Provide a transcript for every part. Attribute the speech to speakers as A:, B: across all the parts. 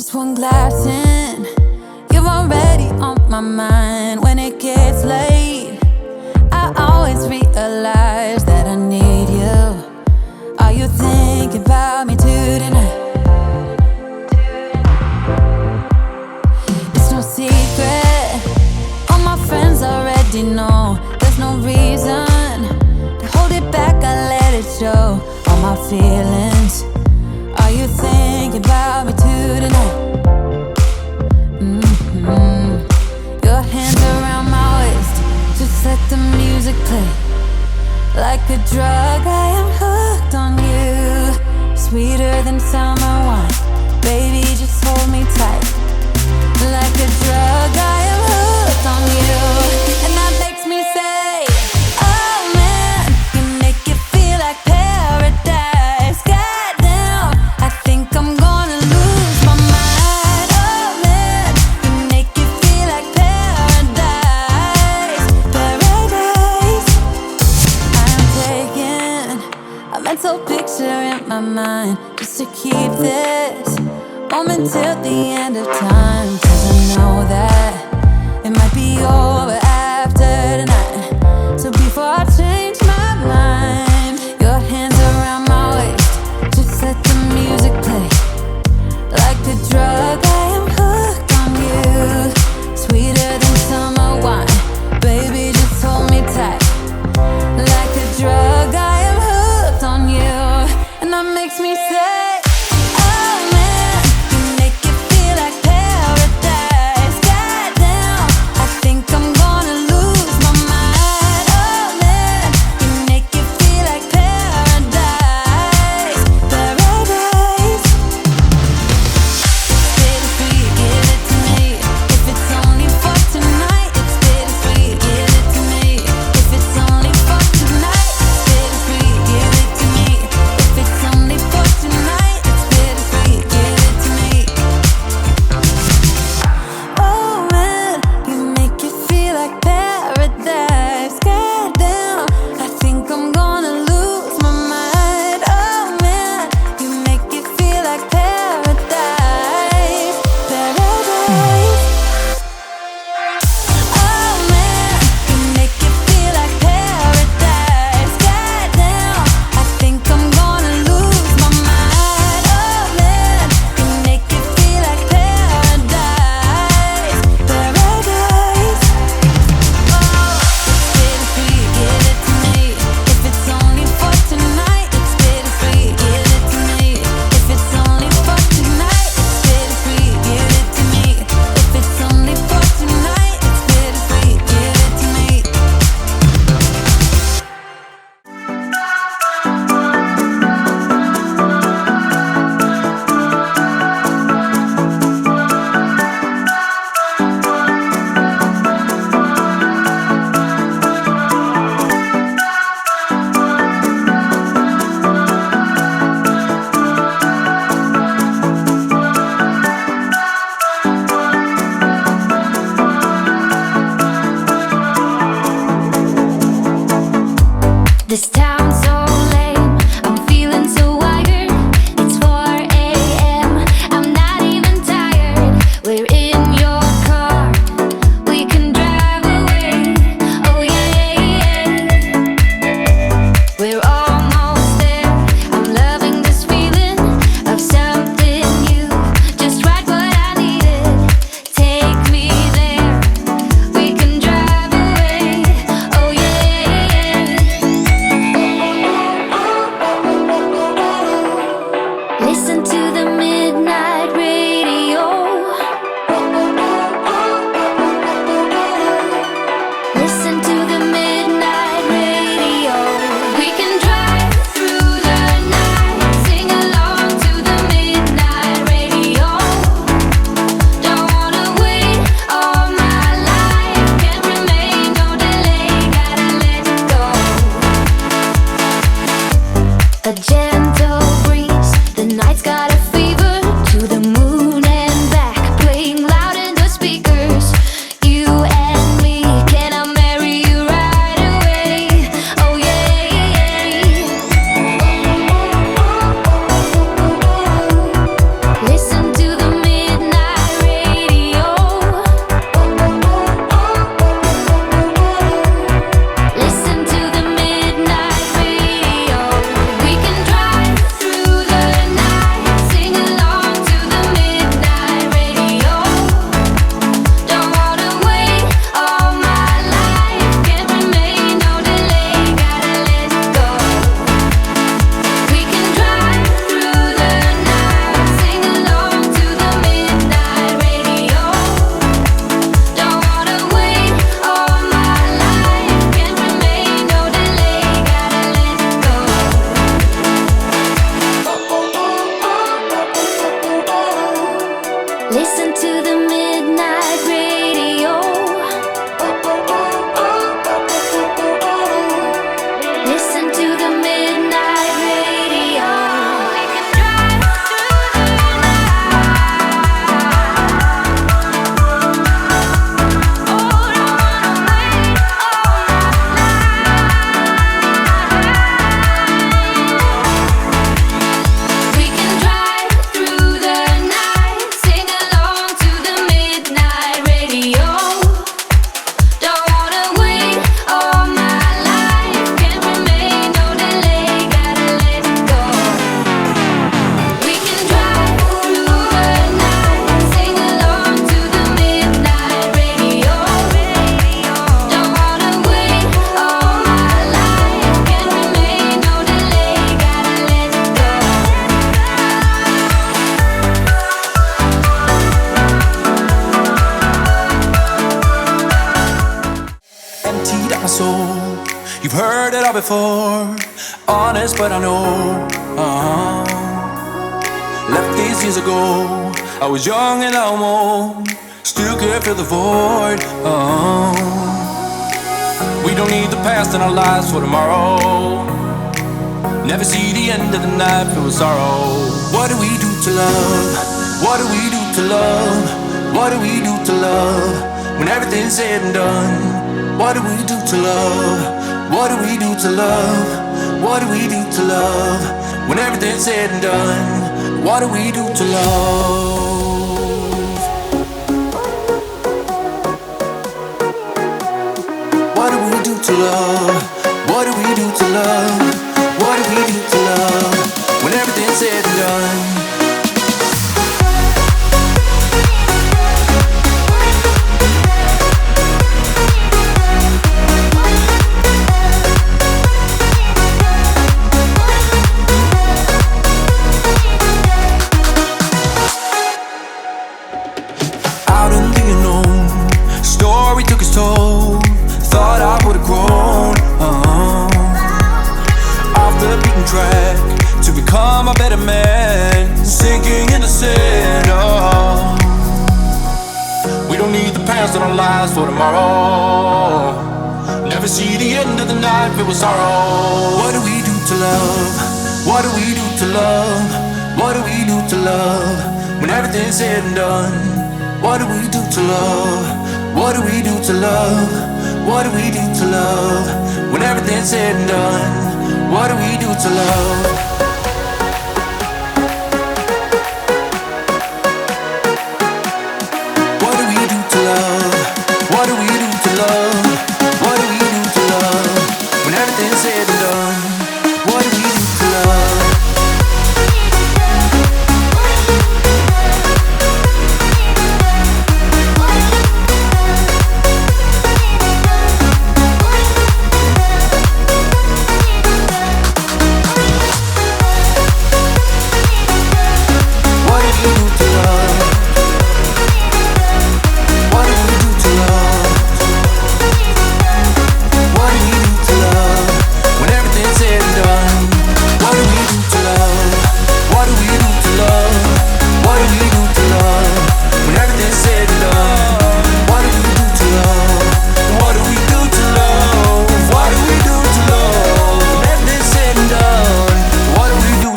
A: Just one glass in, you're already on my mind. When it gets late, I always realize that I need you. Are you thinking about me too tonight? It's no secret, all my friends already know. There's no reason to hold it back, I let it show. All my feelings, are you thinking about me too tonight? Your hands around my waist, just let the music play. Like a drug, I am hooked on you. Sweeter than summer wine, baby, just hold me tight. Like a drug, I am hooked on you. And that makes me say, oh man, you make it feel like paradise. Goddamn, I think I'm gonna lose my mind. Oh man, you make it feel like paradise. Paradise. I'm taking a mental picture in my mind, just to keep this moment till the end of time. 'Cause I know that it might be over after tonight. So before I change my mind, your hands around my waist, just let the music play. Like a drug, I am hooked on you. Sweeter than summer wine, baby, just hold me tight. Like a drug, I am hooked on you. And that makes me say, oh man, you make it feel like paradise. Goddamn, I think I'm gonna Listen to the midnight radio. Listen to the midnight radio. We can drive through the night. Oh, I wanna wait all night. We can drive through the night, sing along to the midnight radio. Don't wanna wait all my life, can't remain, no delay, gotta let go. We can drive through the night, sing along to the midnight radio. Don't wanna wait all my life, can't remain, no delay, gotta let go.
B: Emptied out my soul. You've heard it all before. Honest, but I know. Left these years ago. I was young and almost still could fill the void. We don't need the past in our lives for tomorrow. Never see the end of the night filled with sorrow. What do we do to love? What do we do to love? What do we do to love? When everything's said and done, what do we do to love? What do we do to love? What do we do to love? When everything's said and done, what do we do to love? What do we do to love? What do we do to love? What do we do to love? When everything's said and done. Out in the unknown, story took its toll. Thought I would've grown off the beaten track to become a better man, sinking into sin. We don't need the past in our lives for tomorrow. Never see the end of the night filled with sorrow. What do we do to love? What do we do to love? What do we do to love? When everything's said and done, what do we do to love? What do we do to love? What do we do to love? When everything's said and done, what do we do to love? What do we do to love? What do we do to love? What do we do to love? When everything's said and done, what do we do to love?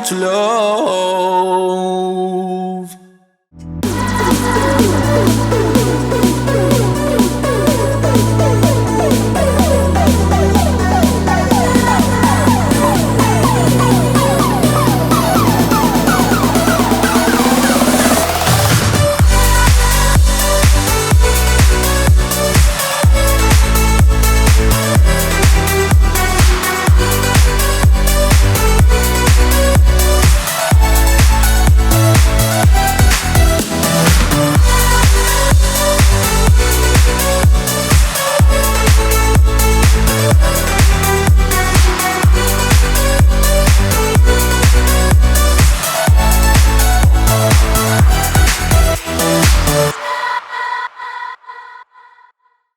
B: Love.